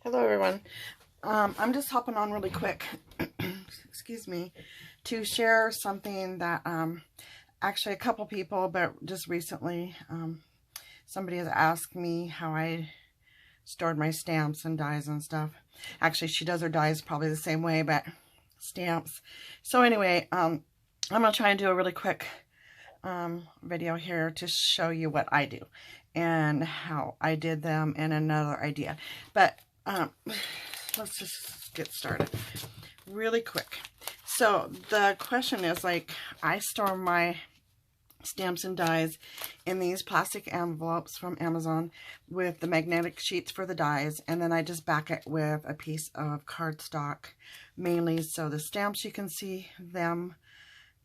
Hello everyone. I'm just hopping on really quick, excuse me, to share something that actually a couple people, but just recently somebody has asked me how I stored my stamps and dies and stuff. Actually, she does her dies probably the same way, but stamps. So anyway, I'm going to try and do a really quick video here to show you what I do and how I did them and another idea. But let's just get started really quick. So the question is, like, I store my stamps and dies in these plastic envelopes from Amazon with the magnetic sheets for the dies, and then I just back it with a piece of cardstock, mainly so the stamps, you can see them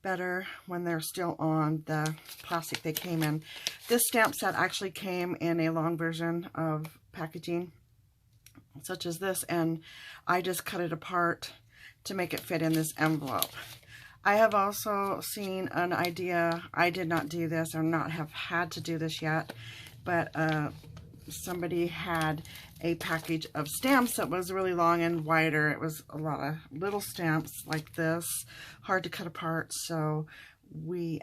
better when they're still on the plastic they came in. This stamp set actually came in a long version of packaging such as this, and I just cut it apart to make it fit in this envelope. I have also seen an idea, I did not do this or not have had to do this yet, but somebody had a package of stamps that was really long and wider. It was a lot of little stamps like this, hard to cut apart, so we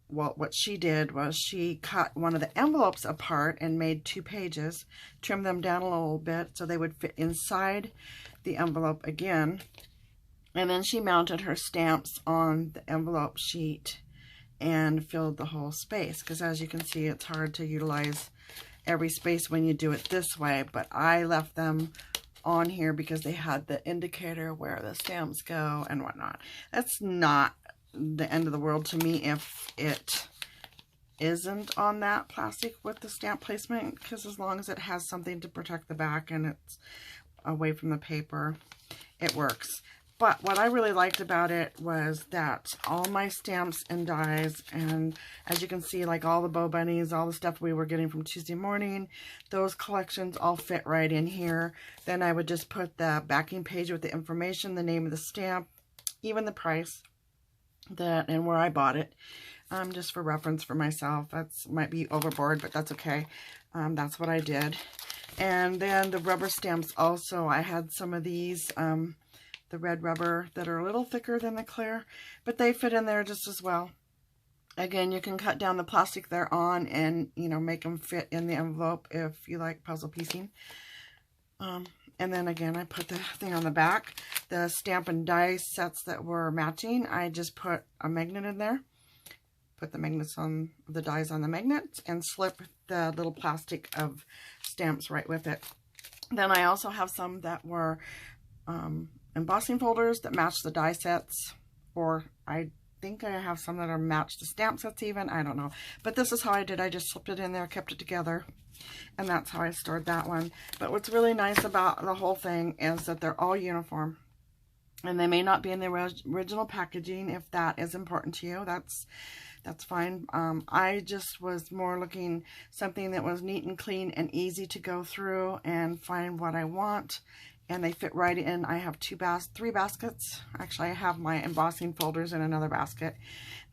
well, what she did was she cut one of the envelopes apart and made 2 pages, trimmed them down a little bit so they would fit inside the envelope again. And then she mounted her stamps on the envelope sheet and filled the whole space. Because as you can see, it's hard to utilize every space when you do it this way. But I left them on here because they had the indicator where the stamps go and whatnot. That's not the end of the world to me if it isn't on that plastic with the stamp placement, because as long as it has something to protect the back and it's away from the paper, it works. But what I really liked about it was that all my stamps and dies, and as you can see, like all the Bo Bunnies, all the stuff we were getting from Tuesday Morning, those collections all fit right in here. Then I would just put the backing page with the information, the name of the stamp, even the price, that and where I bought it, just for reference for myself. That's might be overboard, but that's okay. That's what I did. And then the rubber stamps also, I had some of these, the red rubber that are a little thicker than the clear, but they fit in there just as well. Again, you can cut down the plastic they're on and, you know, make them fit in the envelope if you like puzzle piecing. And then again, I put the thing on the back. The stamp and die sets that were matching, I just put a magnet in there. Put the magnets on the dies on the magnets and slip the little plastic of stamps right with it. Then I also have some that were embossing folders that match the die sets, or I think I have some that are matched the stamp sets even, I don't know. But this is how I did. I just slipped it in there, kept it together, and that's how I stored that one. But what's really nice about the whole thing is that they're all uniform. And they may not be in the original packaging. If that is important to you, that's fine. I just was more looking something that was neat and clean and easy to go through and find what I want. And they fit right in. I have 3 baskets. Actually, I have my embossing folders in another basket.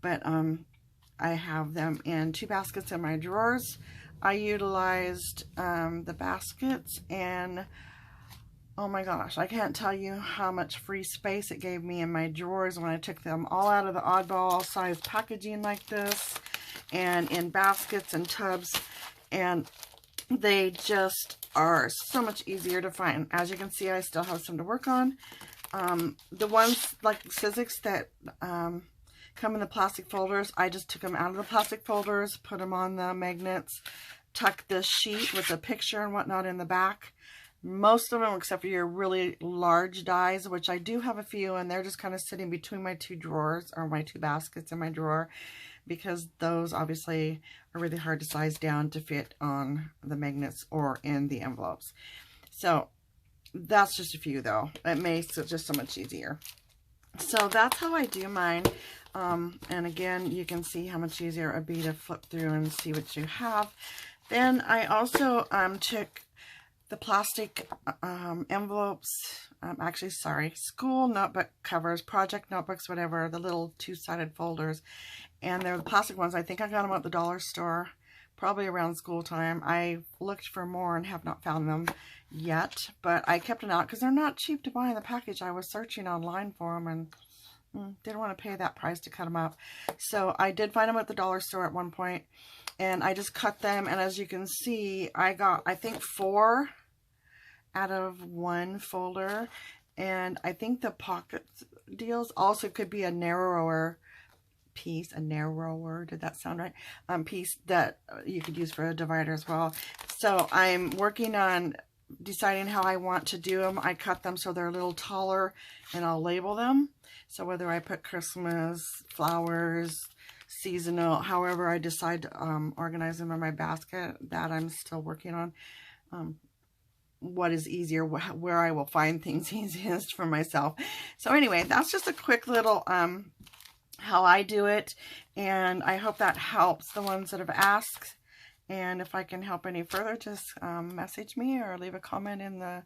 But I have them in 2 baskets in my drawers. I utilized the baskets, and oh my gosh, I can't tell you how much free space it gave me in my drawers when I took them all out of the oddball size packaging like this and in baskets and tubs, and they just are so much easier to find. As you can see, I still have some to work on. The ones like Sizzix that come in the plastic folders, I just took them out of the plastic folders, put them on the magnets, tucked this sheet with a picture and whatnot in the back. Most of them, except for your really large dies, which I do have a few, and they're just kind of sitting between my 2 drawers, or my 2 baskets in my drawer, because those obviously are really hard to size down to fit on the magnets or in the envelopes. So that's just a few though. It makes it just so much easier. So that's how I do mine. And again, you can see how much easier it would be to flip through and see what you have. Then I also took the plastic envelopes, actually, sorry, school notebook covers, project notebooks, whatever, the little 2-sided folders, and they're the plastic ones. I think I got them at the dollar store, probably around school time. I looked for more and have not found them yet, but I kept an eye because they're not cheap to buy in the package. I was searching online for them and didn't want to pay that price to cut them up. So I did find them at the dollar store at one point, and I just cut them. And as you can see, I got, I think, 4 out of 1 folder. And I think the pocket deals also could be a narrower piece, did that sound right? Piece that you could use for a divider as well. So I'm working on deciding how I want to do them. I cut them so they're a little taller, and I'll label them. So whether I put Christmas, flowers, seasonal, however I decide to organize them in my basket, that I'm still working on. What is easier, where I will find things easiest for myself. So anyway, that's just a quick little how I do it, and I hope that helps the ones that have asked. And if I can help any further, just message me or leave a comment in the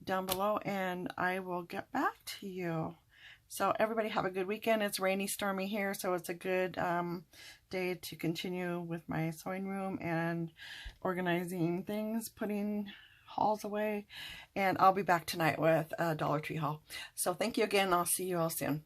down below, and I will get back to you. So everybody have a good weekend. It's rainy, stormy here, so it's a good day to continue with my sewing room and organizing things, putting hauls away. And I'll be back tonight with a Dollar Tree haul. So thank you again. I'll see you all soon.